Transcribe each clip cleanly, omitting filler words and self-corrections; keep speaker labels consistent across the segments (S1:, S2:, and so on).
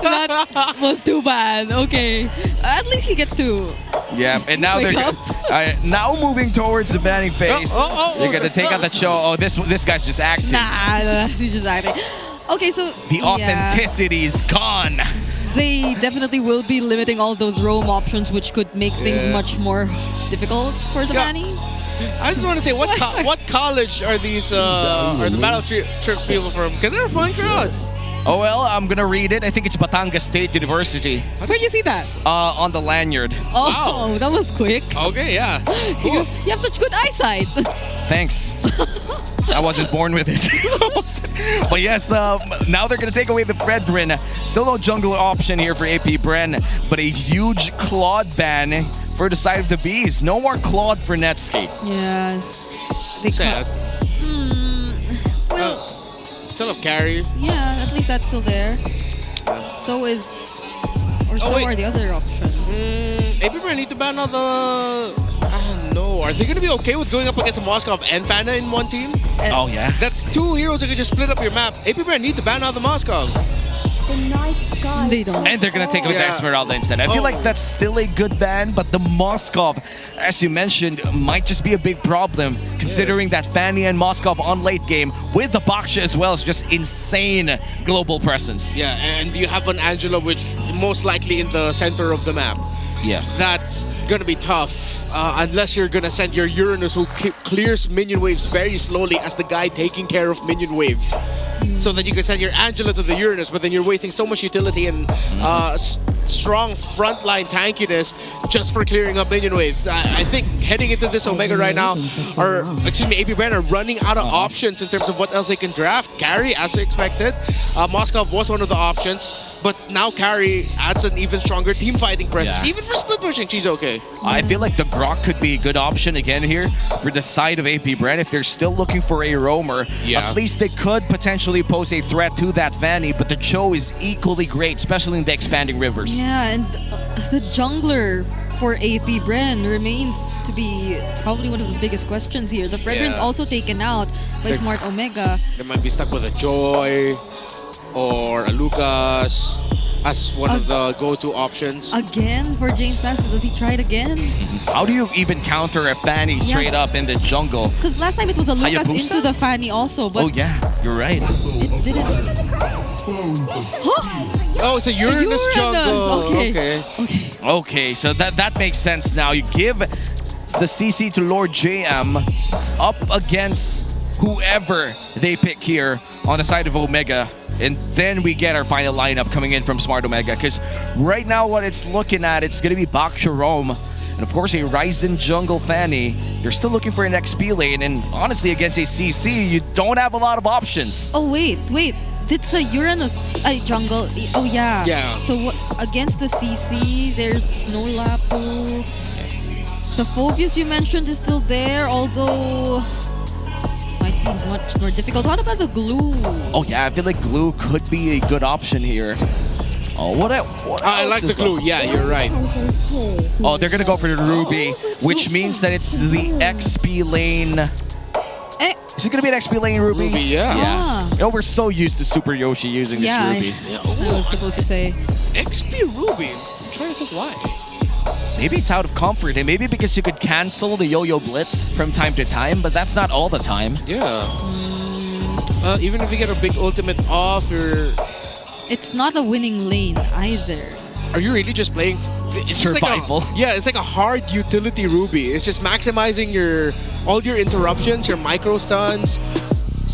S1: That was too bad. Okay. At least he gets to.
S2: Yeah, and now
S1: Wake
S2: they're
S1: up.
S2: now moving towards the banning phase. They're gonna take out the show. Oh, this guy's just acting.
S1: Nah, he's just acting. Okay, so
S2: The authenticity is gone.
S1: they definitely will be limiting all those roam options, which could make things much more difficult for the Manny.
S3: I just want to say, what college are these, are the battle trips people from? Because they're a fun crowd.
S2: Oh well, I'm gonna read it. I think it's Batangas State University.
S1: Where'd you see that?
S2: On the lanyard.
S1: Oh,
S3: Wow.
S1: that was quick.
S3: Okay, yeah. Cool.
S1: You have such good eyesight.
S2: Thanks. I wasn't born with it. But yes, now they're gonna take away the Fredrin. Still no jungler option here for AP Bren, but a huge Claude ban for the side of the Bees. No more Claude for Netscape.
S1: Yeah. They
S3: Sad.
S1: Well,
S3: Still have carry.
S1: yeah, at least that's still there. So is... Or so
S3: wait.
S1: are the other options.
S3: Apbr need to ban all the... I don't know. Are they going to be okay with going up against a Moskov and Fana in one team?
S2: Oh yeah.
S3: That's two heroes that can just split up your map. Apbr need to ban out the Moskov.
S1: They don't.
S2: And they're gonna take away the
S3: Yeah.
S2: Esmeralda instead. I feel like that's still a good ban, but the Moskov, as you mentioned, might just be a big problem, considering that Fanny and Moskov on late game with the Baksha as well is just insane global presence.
S3: Yeah, and you have an Angela, which most likely in the center of the map.
S2: Yes.
S3: That's gonna be tough unless you're gonna send your Uranus, who clears minion waves very slowly as the guy taking care of minion waves, so that you can send your Angela to the Uranus, but then you're wasting so much utility and strong frontline tankiness just for clearing up minion waves. I think heading into this Omega right now, or excuse me, AP Bren are running out of options in terms of what else they can draft. Carry, as expected. Moskov was one of the options, but now Carry adds an even stronger team fighting presence.
S2: Yeah.
S3: Even for split pushing, she's okay.
S2: I feel like the Grok could be a good option again here for the side of AP Bren. If they're still looking for a roamer, at least they could potentially pose a threat to that Fanny, but the Cho is equally great, especially in the expanding rivers.
S1: Yeah, and the jungler for AP Bren remains to be probably one of the biggest questions here. The Fredrin's also taken out by Smart Omega.
S3: They might be stuck with a Joy or a Lucas as one of the go-to options.
S1: Again for James Master, does he try it again?
S2: How do you even counter a Fanny straight up in the jungle?
S1: Because last time it was a Lucas
S2: Hayabusa?
S1: into the Fanny also, but
S2: Oh yeah, you're right.
S1: it didn't.
S3: Oh, it's a Uranus jungle.
S1: Okay.
S2: Okay, so that makes sense now. You give the CC to Lord JM up against whoever they pick here on the side of Omega. And then we get our final lineup coming in from Smart Omega. Because right now what it's looking at, it's going to be Baksha Rome. And of course a Ryzen jungle Fanny. They're still looking for an XP lane. And honestly, against a CC, you don't have a lot of options.
S1: Oh, wait. It's a Uranus jungle. Oh, yeah.
S3: Yeah.
S1: So against the CC, there's no Lapu. The Phobius you mentioned is still there, although might be much more difficult. What about the Glue?
S2: Oh yeah, I feel like Glue could be a good option here. Oh, what
S3: I
S2: else
S3: like the
S2: is
S3: Glue.
S2: up?
S3: Yeah, you're right.
S2: Oh, they're gonna go for the Ruby, which means that it's the XP lane. Is it gonna be an XP lane Ruby?
S3: Ruby, yeah.
S1: Ah.
S2: You know, we're so used to Super Yoshi using this Ruby.
S1: I was supposed to say.
S3: XP Ruby. I'm trying to think why.
S2: Maybe it's out of comfort, and maybe because you could cancel the Yo-Yo Blitz from time to time, but that's not all the time.
S3: Yeah. Even if you get a big ultimate off,
S1: It's not a winning lane either.
S3: are you really just playing it's just
S2: survival?
S3: Like yeah, it's like a hard utility Ruby. It's just maximizing all your interruptions, your micro stuns,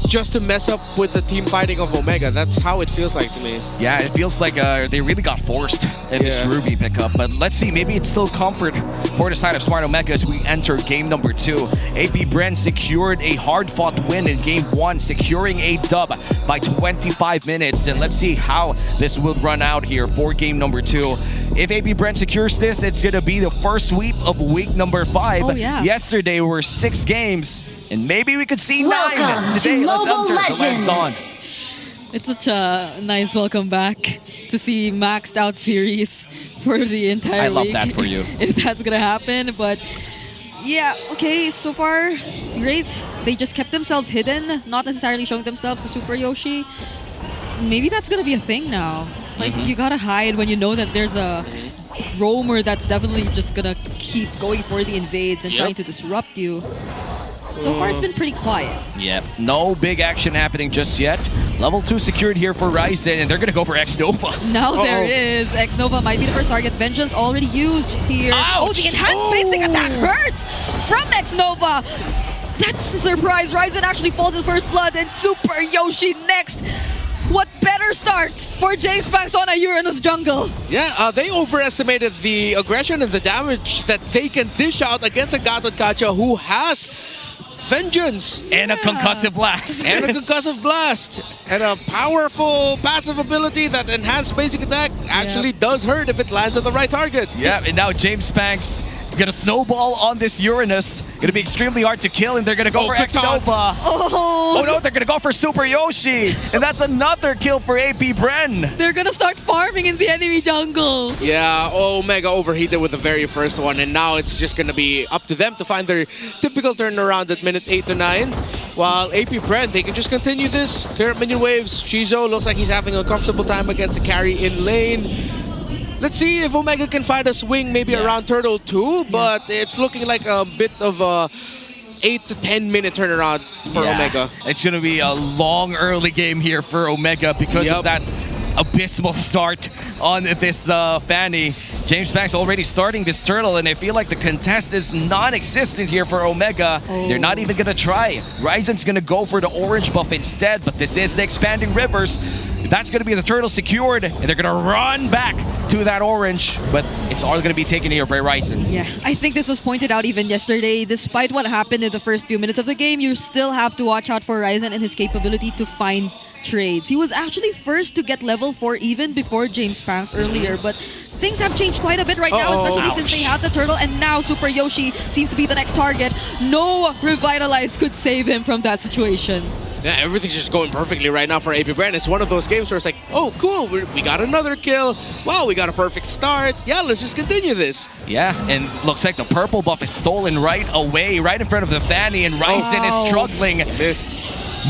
S3: just to mess up with the team fighting of Omega. That's how it feels like to me.
S2: Yeah, it feels like they really got forced in this Ruby pickup. But let's see, maybe it's still comfort for the side of Smart Omega as we enter game number 2. AP Bren secured a hard-fought win in game 1, securing a dub by 25 minutes. And let's see how this will run out here for game number 2. If AP Bren secures this, it's going to be the first sweep of week number 5.
S1: Oh, yeah.
S2: Yesterday were 6 games, and maybe we could see 9
S4: Welcome
S2: today.
S4: to
S2: Let's
S4: Mobile
S2: enter the last
S4: Legends.
S2: dawn.
S1: It's such a nice welcome back to see maxed out series for the entire
S2: I love
S1: week.
S2: that for you.
S1: If that's gonna happen, but yeah, okay, so far it's great. They just kept themselves hidden, not necessarily showing themselves to Super Yoshi. Maybe that's gonna be a thing now. Like, you gotta hide when you know that there's a roamer that's definitely just gonna keep going for the invades and trying to disrupt you. So far, it's been pretty quiet.
S2: Yep, no big action happening just yet. Level 2 secured here for Ryzen, and they're gonna go for X-Nova.
S1: Now there is. X-Nova might be the first target. Vengeance already used here.
S2: Ouch!
S1: Oh, the enhanced basic attack hurts from X-Nova. That's a surprise. Ryzen actually falls in first blood, and Super Yoshi next. What better start for James Banks on a Uranus jungle?
S3: Yeah, they overestimated the aggression and the damage that they can dish out against a Gatot Kacha who has Vengeance.
S2: And a concussive blast.
S3: And a concussive blast. And a powerful passive ability that enhanced basic attack actually does hurt if it lands on the right target.
S2: Yeah, and now James Spanks gonna snowball on this Uranus. Gonna be extremely hard to kill, and they're gonna go for X-Nova. Oh no, they're gonna go for Super Yoshi. And that's another kill for AP Bren.
S1: They're gonna start farming in the enemy jungle.
S3: Yeah, Omega overheated with the very first one, and now it's just gonna be up to them to find their typical turnaround at minute 8 to 9. While AP Bren, they can just continue this. Clear up minion waves. Shizo looks like he's having a comfortable time against the carry in lane. Let's see if Omega can find a swing maybe around Turtle 2, but it's looking like a bit of a 8 to 10 minute turnaround for Omega.
S2: It's going to be a long early game here for Omega because of that abysmal start on this Fanny. James Banks already starting this turtle, and I feel like the contest is non-existent here for Omega. They're not even going to try. Ryzen's going to go for the orange buff instead, but this is the Expanding Rivers. That's going to be the turtle secured, and they're going to run back to that orange, but it's all going to be taken here by Ryzen.
S1: Yeah, I think this was pointed out even yesterday. Despite what happened in the first few minutes of the game, you still have to watch out for Ryzen and his capability to find trades. He was actually first to get level 4 even before James Banks earlier, but things have changed quite a bit right now, especially since they had the turtle, and now Super Yoshi seems to be the next target. No Revitalize could save him from that situation.
S3: Yeah, everything's just going perfectly right now for AP Brand. It's one of those games where it's like, oh, cool, we got another kill. Wow, we got a perfect start. Yeah, let's just continue this.
S2: Yeah, and looks like the purple buff is stolen right away, right in front of the Fanny, and Ryzen is struggling.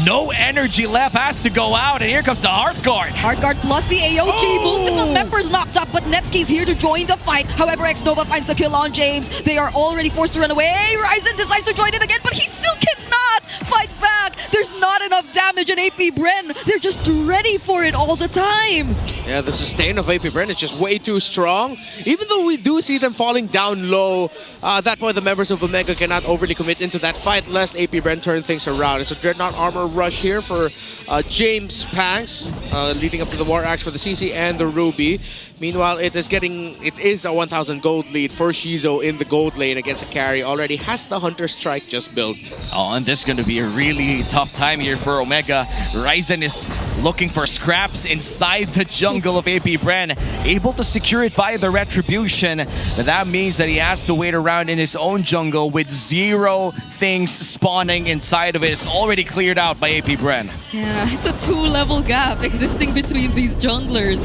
S2: No energy left, has to go out, and here comes the Heart Guard.
S1: Heart Guard plus the AOG. Multiple members knocked up, but Netsuke's here to join the fight. However, X-Nova finds the kill on James. They are already forced to run away. Ryzen decides to join it again, but he still cannot fight back. There's not enough damage in AP Bren. They're just ready for it all the time.
S3: Yeah, the sustain of AP Bren is just way too strong. Even though we do see them falling down low, at that point the members of Omega cannot overly commit into that fight lest AP Bren turn things around. It's a Dreadnought armor rush here for James Panks, leading up to the War Axe for the CC and the Ruby. Meanwhile, it is a 1,000 gold lead for Shizo in the gold lane against a carry. Already has the Hunter Strike just built.
S2: Oh, and this is going to be a really tough time here for Omega. Ryzen is looking for scraps inside the jungle of AP Bren, able to secure it via the Retribution. But that means that he has to wait around in his own jungle with 0 things spawning inside of it. It's already cleared out by AP Bren.
S1: Yeah, it's a 2-level gap existing between these junglers.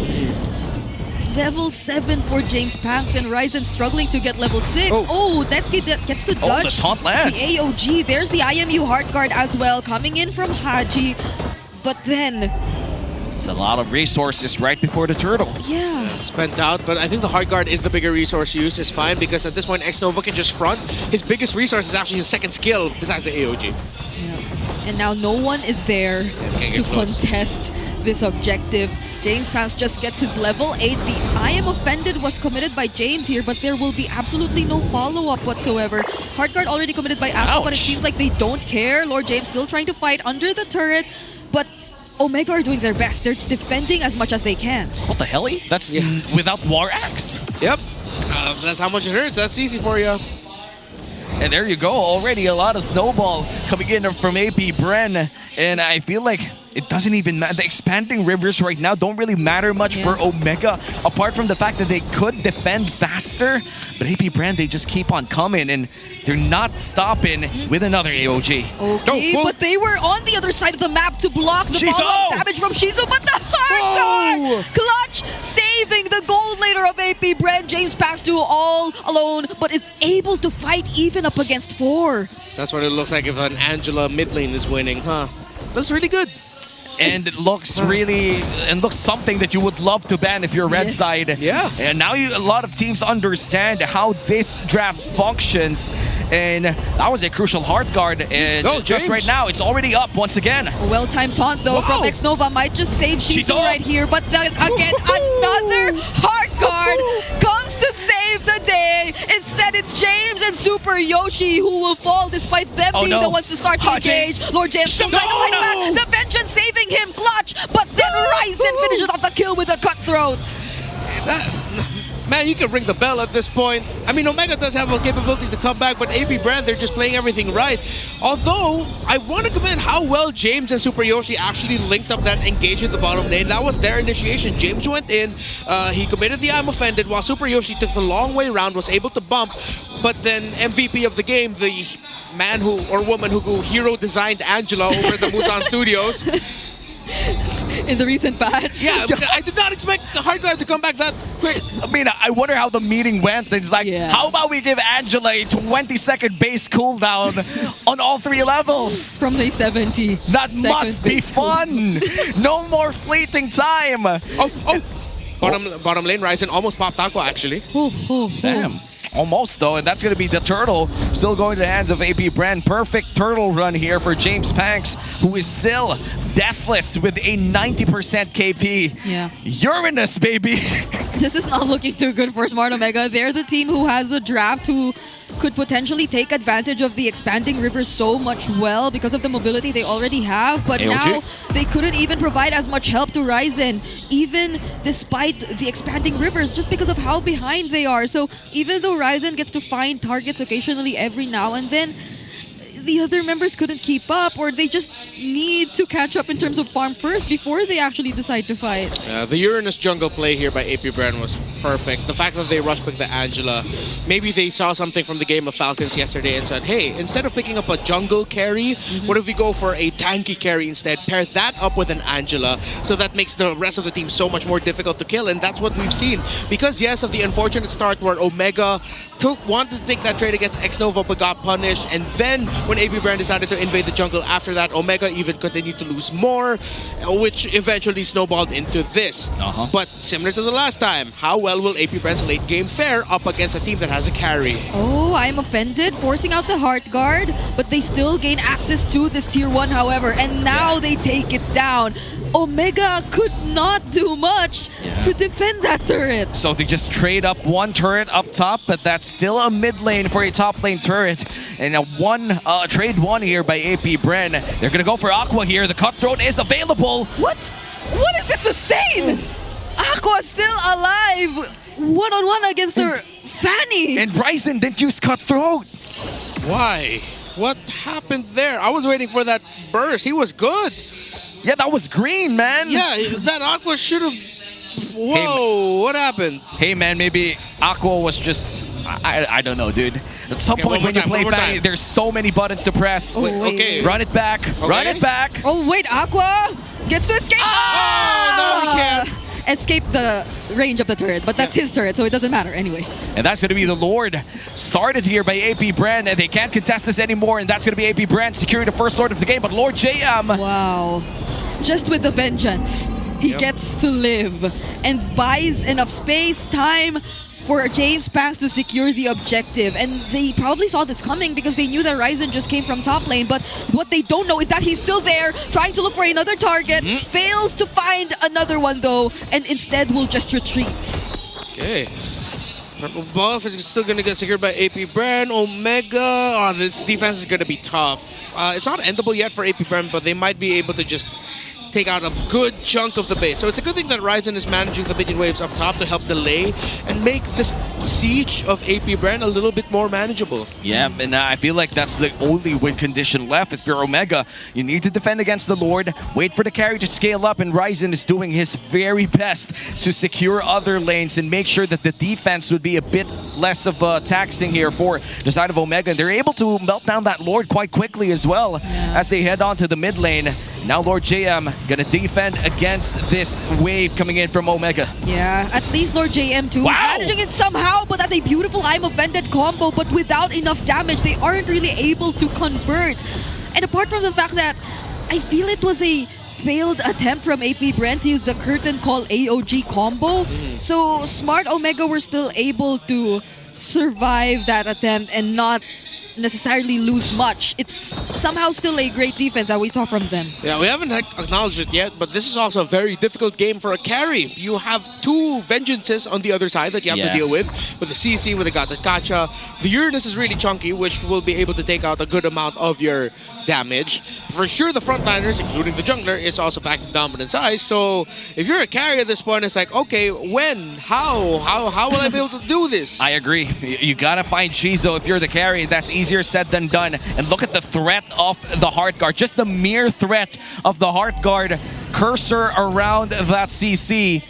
S1: Level 7 for James Panks, and Ryzen struggling to get level 6. Netsuke gets the dodge.
S2: The taunt lands.
S1: The AOG. There's the IMU Heart Guard as well, coming in from Haji. But then...
S2: it's a lot of resources right before the turtle.
S1: Yeah.
S3: Spent out, but I think the Heart Guard is the bigger resource use. Is fine because at this point X-Nova can just front. His biggest resource is actually his second skill besides the AOG.
S1: Yeah. And now no one is there to contest this objective. James Panks just gets his level 8. The I Am Offended was committed by James here, but there will be absolutely no follow-up whatsoever. Heart Guard already committed by Apple, but it seems like they don't care. Lord James still trying to fight under the turret, but Omega are doing their best. They're defending as much as they can.
S2: What the hell? That's without War Axe.
S3: Yep. That's how much it hurts. That's easy for you.
S2: And there you go. Already a lot of snowball coming in from AP Bren. And I feel like it doesn't even matter. The Expanding Rivers right now don't really matter much for Omega, apart from the fact that they could defend faster. But AP Bren, they just keep on coming, and they're not stopping with another AOG.
S1: Okay, but they were on the other side of the map to block the follow-up damage from Shizo, but the Heart Guard! Clutch saving the gold laner of AP Bren. James Panks do all alone, but is able to fight even up against 4.
S3: That's what it looks like if an Angela mid lane is winning, huh? Looks really good.
S2: and it looks something that you would love to ban if you're red
S1: Yes.
S2: side.
S3: Yeah.
S2: And now a lot of teams understand how this draft functions, and that was a crucial hard guard. And
S3: Oh,
S2: just
S3: James.
S2: right now, it's already up once again.
S1: A well-timed taunt though from
S3: Wow.
S1: X-Nova might just save Shizu
S2: up.
S1: right here, but then again another hard guard comes to save the day. Instead, it's James and Super Yoshi who will fall despite them
S2: Oh,
S1: being
S2: no.
S1: the ones to start to engage. Lord James still trying to fight back. The Vengeance saving him, clutch, but then Ryzen finishes off the kill with a cutthroat.
S3: Man, you can ring the bell at this point. I mean, Omega does have a capability to come back, but AP Brand, they're just playing everything right. Although, I want to commend how well James and Super Yoshi actually linked up that engage in the bottom lane. That was their initiation. James went in, he committed the I'm offended, while Super Yoshi took the long way around, was able to bump. But then MVP of the game, the man who, or woman who hero designed Angela over at the Mutan Studios.
S1: In the recent patch.
S3: Yeah, I did not expect the hard guard to come back that quick.
S2: I mean, I wonder how the meeting went. It's like,
S1: Yeah.
S2: how about we give Angela a 20-second base cooldown on all 3 levels?
S1: From the 70.
S2: That
S1: second
S2: must be
S1: base
S2: fun. No more fleeting time.
S3: Oh. Bottom lane, Ryzen almost popped Aqua, actually.
S2: Damn. Almost though, and that's going to be the turtle. Still going to the hands of AP Brand. Perfect turtle run here for James Panks, who is still deathless with a 90% KP.
S1: Yeah.
S2: Uranus, baby.
S1: This is not looking too good for Smart Omega. They're the team who has the draft, who could potentially take advantage of the expanding rivers so much well because of the mobility they already have. But
S2: AOG.
S1: now they couldn't even provide as much help to Ryzen, even despite the expanding rivers, just because of how behind they are. So even though Ryzen gets to find targets occasionally every now and then, the other members couldn't keep up, or they just need to catch up in terms of farm first before they actually decide to fight.
S3: The Uranus jungle play here by AP Brand was perfect. The fact that they rushed pick the Angela, maybe they saw something from the game of Falcons yesterday and said, hey, instead of picking up a jungle carry, what if we go for a tanky carry instead? Pair that up with an Angela, so that makes the rest of the team so much more difficult to kill, and that's what we've seen. Because yes, of the unfortunate start where Omega wanted to take that trade against X-Nova but got punished, and then when AP Brand decided to invade the jungle after that, Omega even continued to lose more, which eventually snowballed into this. But similar to the last time, how well will AP Brand's late game fare up against a team that has a carry?
S1: Oh, I'm offended, forcing out the Heart Guard, but they still gain access to this Tier 1, however, and now they take it down. Omega could not do much to defend that turret.
S2: So they just trade up one turret up top, but that's still a mid lane for a top lane turret. And a trade one here by AP Bren. They're going to go for Aqua here. The Cutthroat is available.
S1: What? What is this sustain? Aqua still alive. One-on-one against her Fanny.
S2: And Ryzen didn't use Cutthroat.
S3: Why? What happened there? I was waiting for that burst. He was good.
S2: Yeah, that was green, man.
S3: Yeah, that Aqua should have... Whoa, what happened?
S2: Hey, man, maybe Aqua was just... I don't know, dude. At some
S3: Okay,
S2: point when you
S3: one
S2: play
S3: more
S2: Fanny,
S3: time.
S2: there's so many buttons to press.
S1: Oh, wait.
S3: Okay.
S2: Run it back. Run it back.
S1: Oh, wait, Aqua gets to escape.
S3: Oh, no, he can't.
S1: Escape the range of the turret, but that's his turret, so it doesn't matter anyway.
S2: And that's going to be the Lord. Started here by AP Brand, and they can't contest this anymore, and that's going to be AP Brand securing the first Lord of the game. But Lord JM...
S1: Wow. Just with the vengeance, he gets to live and buys enough space, time for James Panks to secure the objective. And they probably saw this coming because they knew that Ryzen just came from top lane. But what they don't know is that he's still there, trying to look for another target, fails to find another one though, and instead will just retreat.
S3: Okay. Purple buff is still going to get secured by AP Brand. Omega. Oh, this defense is going to be tough. It's not endable yet for AP Brand, but they might be able to just take out a good chunk of the base. So it's a good thing that Ryzen is managing the minion waves up top to help delay and make this siege of AP Brand a little bit more manageable.
S2: Yeah, and I feel like that's the only win condition left. If you're Omega, you need to defend against the Lord, wait for the carry to scale up, and Ryzen is doing his very best to secure other lanes and make sure that the defense would be a bit less of taxing here for the side of Omega. And they're able to melt down that Lord quite quickly as well as they head on to the mid lane. Now Lord JM gonna defend against this wave coming in from Omega.
S1: Yeah, at least Lord JM too is managing it somehow, but that's a beautiful I'm offended combo, but without enough damage, they aren't really able to convert. And apart from the fact that I feel it was a failed attempt from AP Brent to use the curtain call AOG combo. So Smart Omega were still able to survive that attempt and not necessarily lose much. It's somehow still a great defense that we saw from them.
S3: Yeah, we haven't acknowledged it yet, but this is also a very difficult game for a carry. You have two Vengeances on the other side that you have to deal with the CC, with the Gata. The Uranus is really chunky, which will be able to take out a good amount of your damage. For sure, the frontliners, including the jungler, is also packing dominant size. So if you're a carry at this point, it's like, okay, when? How will I be able to do this?
S2: I agree. You gotta find Shizo if you're the carry. That's easier said than done. And look at the threat of the Heart Guard. Just the mere threat of the Heart Guard cursor around that CC.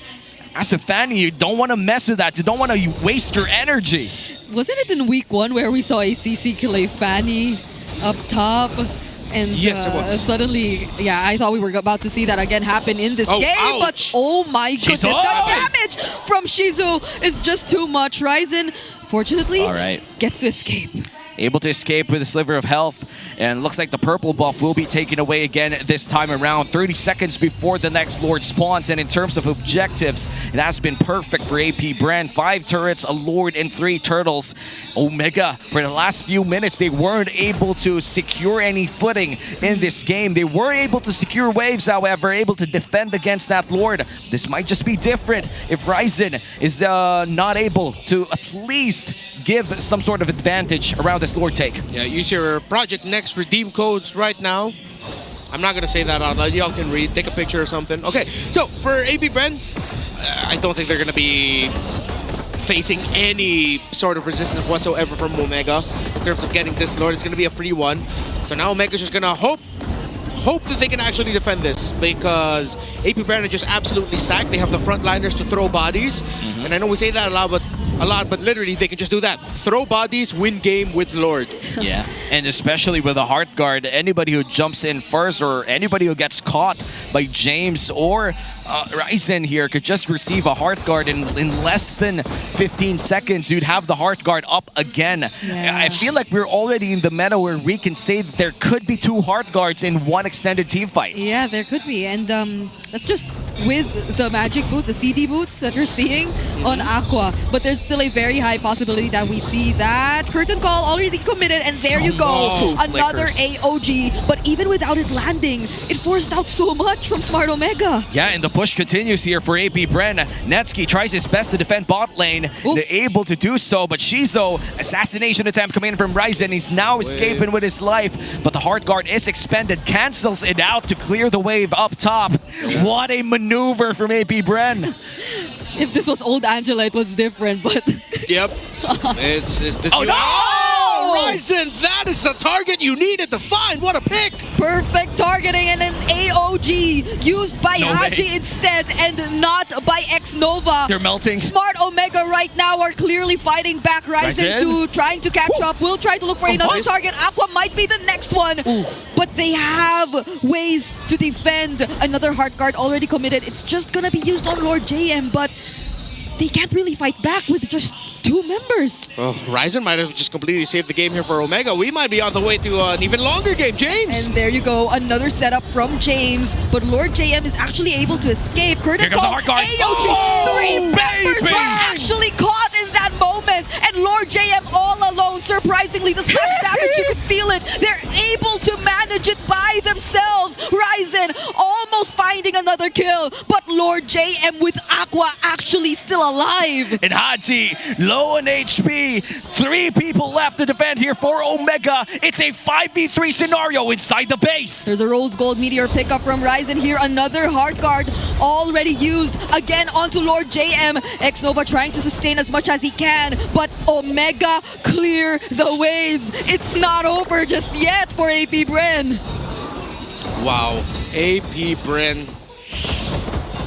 S2: As a Fanny, you don't want to mess with that. You don't want to waste your energy.
S1: Wasn't it in week 1 where we saw a CC kill a Fanny up top? And
S3: yes, it was.
S1: Suddenly, I thought we were about to see that again happen in this game.
S3: Ouch.
S1: But oh my goodness, the damage from Shizu is just too much. Ryzen, fortunately, gets to escape.
S2: Able to escape with a sliver of health. And looks like the purple buff will be taken away again this time around. 30 seconds before the next Lord spawns. And in terms of objectives, it has been perfect for AP Brand. 5 turrets, a Lord, and 3 turtles. Omega, for the last few minutes, they weren't able to secure any footing in this game. They were able to secure waves, however, able to defend against that Lord. This might just be different if Ryzen is not able to at least give some sort of advantage around this Lord take.
S3: Yeah, use your Project Next redeem codes right now. I'm not going to say that out loud. Y'all can read, take a picture or something. Okay, so for AP Bren, I don't think they're going to be facing any sort of resistance whatsoever from Omega in terms of getting this Lord. It's going to be a free one. So now Omega's just going to hope that they can actually defend this, because AP Bren are just absolutely stacked. They have the frontliners to throw bodies. And I know we say that a lot, but literally they can just do that. Throw bodies, win game with Lord.
S2: Yeah, and especially with a Heart Guard, anybody who jumps in first or anybody who gets caught by James or Ryzen here could just receive a Heart Guard in less than 15 seconds. You'd have the Heart Guard up again.
S1: Yeah.
S2: I feel like we're already in the meta where we can say that there could be 2 Heart Guards in one extended team fight.
S1: Yeah, there could be. And that's just with the magic boots, the CD boots that you're seeing on Aqua. But there's still a very high possibility that we see that curtain call already committed, and there you go.
S2: No.
S1: Another
S2: Flickers.
S1: AOG. But even without it landing, it forced out so much from Smart Omega.
S2: Yeah, and the push continues here for AP Bren. Netsky tries his best to defend bot lane. They're able to do so, but Shizo, assassination attempt coming in from Ryzen. He's now escaping with his life, but the Heart Guard is expended, cancels it out to clear the wave up top. What a maneuver from AP Bren.
S1: If this was old Angela, it was different, but...
S3: Yep. It's this.
S2: Oh, no!
S3: Ryzen, that is the target you needed to find. What a pick!
S1: Perfect targeting, and an AOG used by Haji instead and not by X-Nova.
S2: They're melting.
S1: Smart Omega right now are clearly fighting back. Ryzen to trying to catch up. We'll try to look for another target. Aqua might be the next one. But they have ways to defend. Another Heart Guard already committed. It's just gonna be used on Lord JM, but they can't really fight back with just 2 members.
S3: Oh, Ryzen might have just completely saved the game here for Omega. We might be on the way to an even longer game, James.
S1: And there you go, another setup from James. But Lord JM is actually able to escape. Curtain call, AOG, 3 members were actually caught in that moment. And Lord JM all alone, surprisingly, the splash damage, you could feel it. They're able to manage it by themselves. Ryzen almost finding another kill. But Lord JM with Aqua actually still alive.
S2: And Haji, low on HP. 3 people left to defend here for Omega. It's a 5v3 scenario inside the base.
S1: There's a Rose Gold Meteor pickup from Ryzen here. Another Heart Guard already used again onto Lord JM. X-Nova trying to sustain as much as he can, but Omega clear the waves. It's not over just yet for AP Bren.
S3: Wow, AP Bren.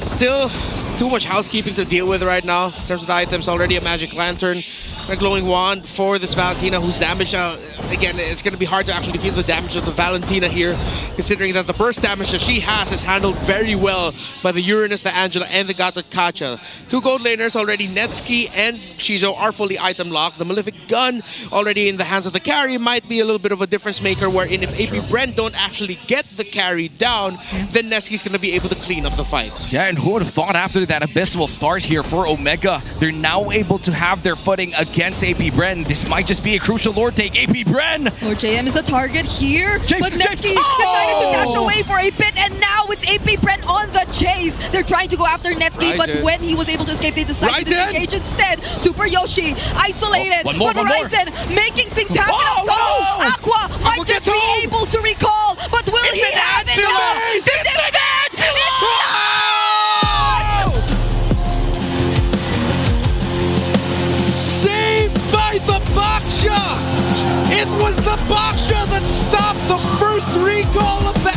S3: Still too much housekeeping to deal with right now in terms of the items. Already a Magic Lantern, a Glowing Wand for this Valentina, who's damaged again, it's going to be hard to actually feel the damage of the Valentina here, considering that the burst damage that she has is handled very well by the Uranus, the Angela, and the Gata Kacha. 2 gold laners already, Netsky and Shizo are fully item locked. The Malefic Gun already in the hands of the carry might be a little bit of a difference maker, wherein if AP Brent don't actually get the carry down, then Netsky's going to be able to clean up the fight.
S2: Yeah, and who would have thought after that abysmal start here for Omega, they're now able to have their footing against AP Bren. This might just be a crucial Lord take. AP Bren!
S1: Lord JM is the target here, but Netsky
S2: Oh!
S1: decided to dash away for a bit, and now it's AP Brent on the chase. They're trying to go after Netsky, but
S3: Ryzen.
S1: when he was able to escape, they decided to
S3: Ryzen.
S1: engage instead. Super Yoshi isolated,
S2: One more,
S1: but
S2: one more.
S1: Ryzen making things happen
S2: Whoa,
S1: up top.
S2: whoa.
S1: Aqua might just
S3: gets
S1: be
S3: home.
S1: able to recall, but will
S2: It's
S1: he
S2: an
S1: have it?
S2: Antilles!
S1: No,
S2: It's an
S3: Saved by the Baksha! It was the Baksha that stopped the first recall of the